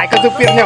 Ikut supirnya.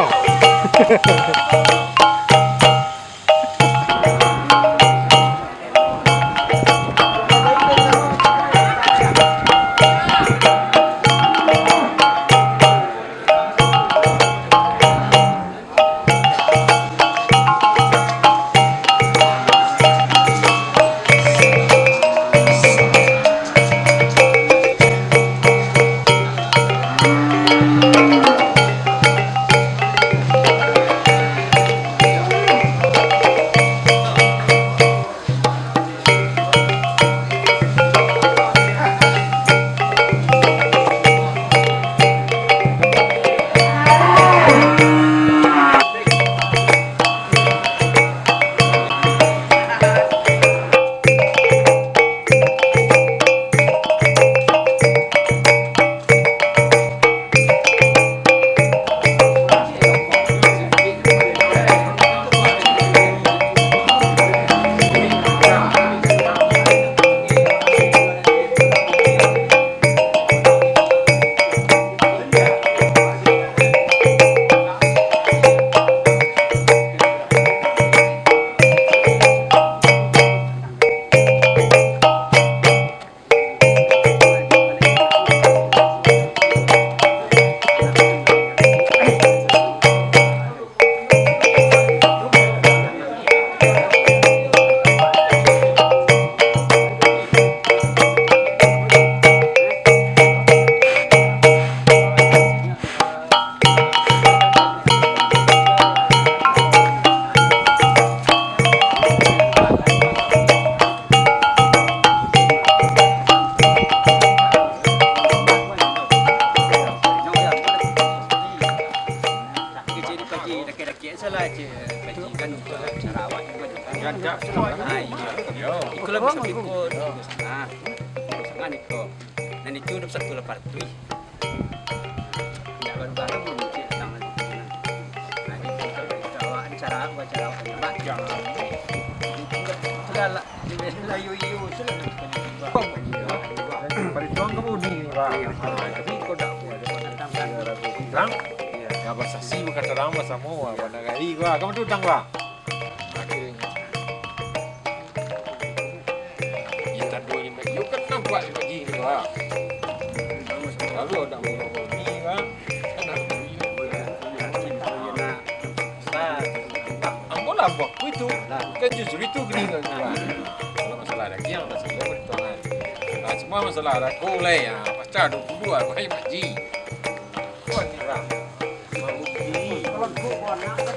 Ikulah bisa pikir. Nah, sangat itu. Dan itu udah satu lepas tu. Tidak baru-baru belum cek tangan. Nah, itu kalau cara penyebab jangan. Sudah lah, sudah yu sudah. Perhitungan kamu ni, Pak. Tapi kau tak boleh tentang Utang? Ya bahasa si bukan terang bahasa mau. Pada kali gua, kamu tu utang Pak. Akhirnya. Kita dua ini, you kan nampak di pagi ni Pak. Lalu ada mau ni Pak. Kan ada ni. Ambil lah buat itu. Kan justru itu gini kan Pak. Kalau masalah lagi yang masalah perhitungan. Semua masalah ada kolej ya, pasca 22 aku hai haji. Kuat ni Pak. Mau pergi. Kalau kuat nak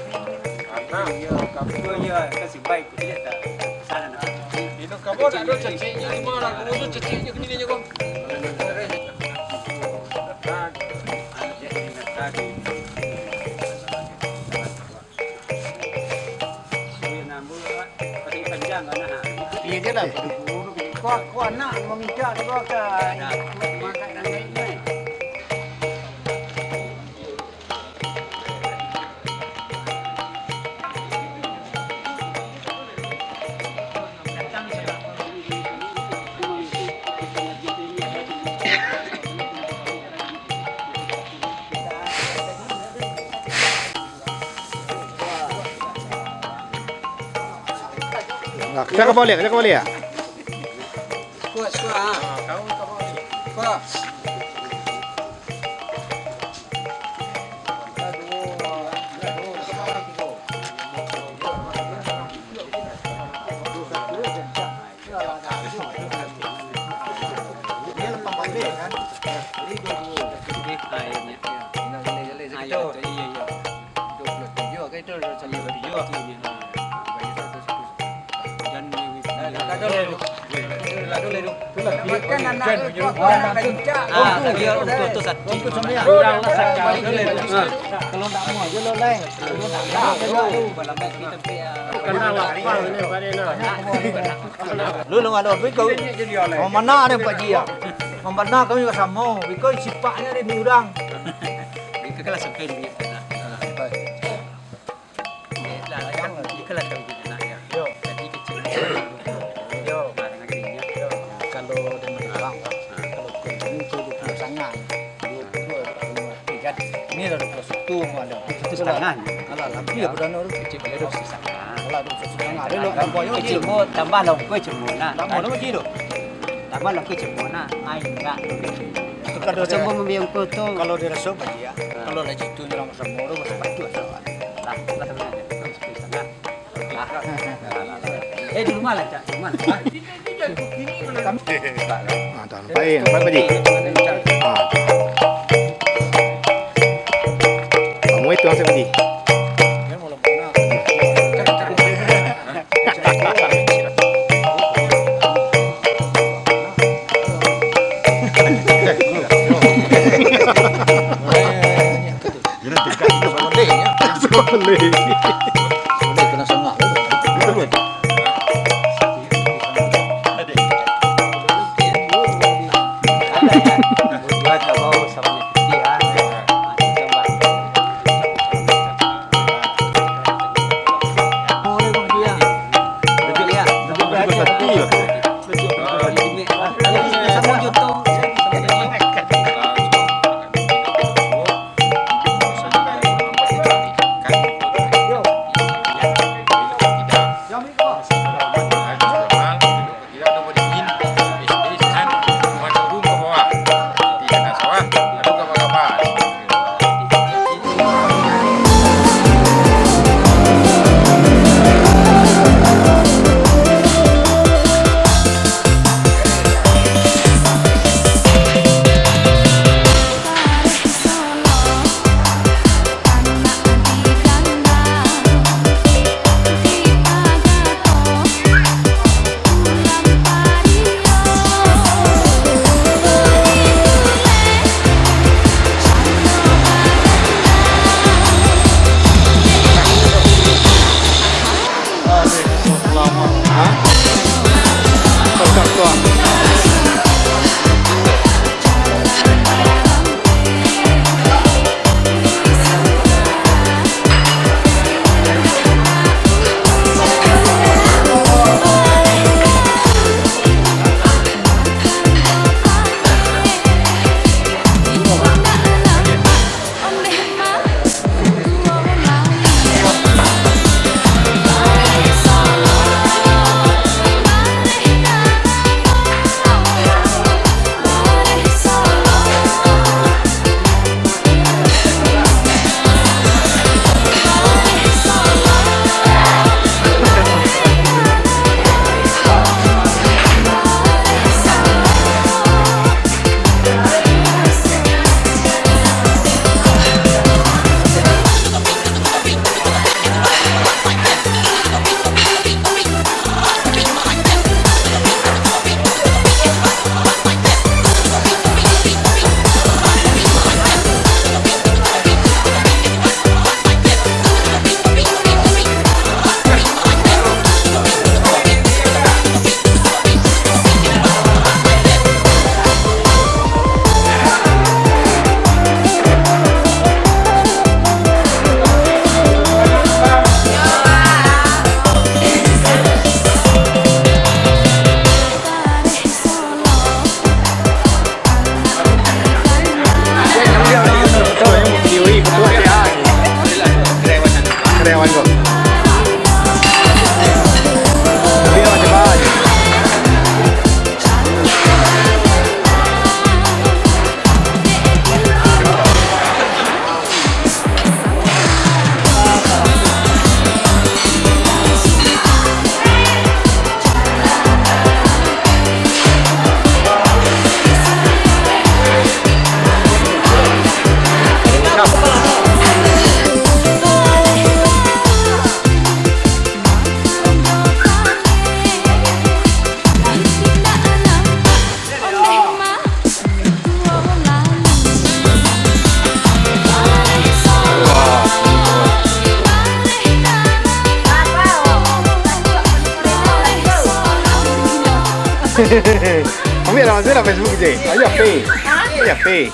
Dua ya kasih baik dia tak sana nak. Ini kamu ada cacingnya di mana? Kamu tu cacingnya ke sini kau? Iya dia dah. Kau anak meminta kau kan makan dan lain-lain. Cakap boleh ya? Kuat ah. Kau ni. Kuat. Makan anak dia untuk satu. Orang lah sakar. Kalau tak mau je lo leh. Kalau tak mau balam mek ni tempe. Kenal apa ni pada nak. Lu ada biko. Mana ada Pak Jia. Mana kami juga sama. Biko sipaknya ada di orang. Biko kelas sampai ni. Lah kan di kelas kami di nak ya. Yo. Jadi kecil. Yo. Kalau dia orang kalau ini tu 20 sangat. 22 tiga. Ini dah 21 ada. Itu setengah. Alah, lebih ya berano tu. Kecil boleh 2 setengah. Alah 21 sangat. Ada lo nampak yo Kecil mo tambah long kuih cemur na. Lama nama ji tu. Tambah long kuih cemur na. Ai enggak. Kalau dia Cemur membiang ko tu. kalau dia rasa Pak Jia. Kalau lagi tu dia orang sama orang masih batu asal. Lah, di rumah lah, Cak. Di rumah. Nampak Pak Ji. Kamu itu yang Pak Ji. Dia mau lemah. Boleh. Boleh kena sangat. Buat apa sama dia. Boleh Pak Jia. Betul ya. Sama juta. Không biết là rất là Facebook gì. Nó nhập phê. Nó nhập phê.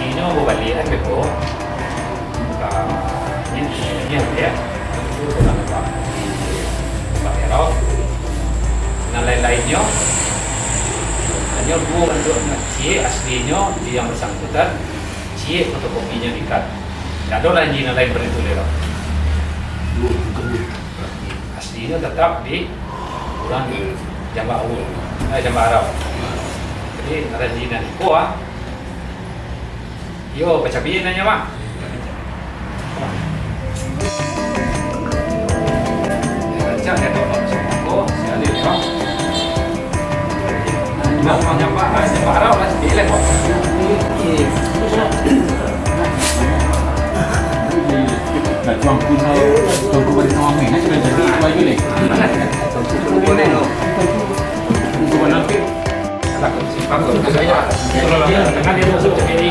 aslinya berbalik kan betul. Ini ya. Itu dengan apa? Pak dan lain-lainnya. Hanya dua bentuk C aslinya di yang bersangkutan, C fotokopinya dikat. Tidak ada lagi yang lain begitu lewat. Aslinya tetap di orang Jambak Jambak Arab. Jadi ada jinan kuah. Yo, baca biar nanya mak. Baca ya dong, oh, saya lihat kok. Mau nyampak Arab lah, bila kok. Nah, tuang pun tuang pun pada sama main, sudah jadi baju ni. Boleh no. Tuan nanti. Takut simpang tu saya. Kalau dia masuk jadi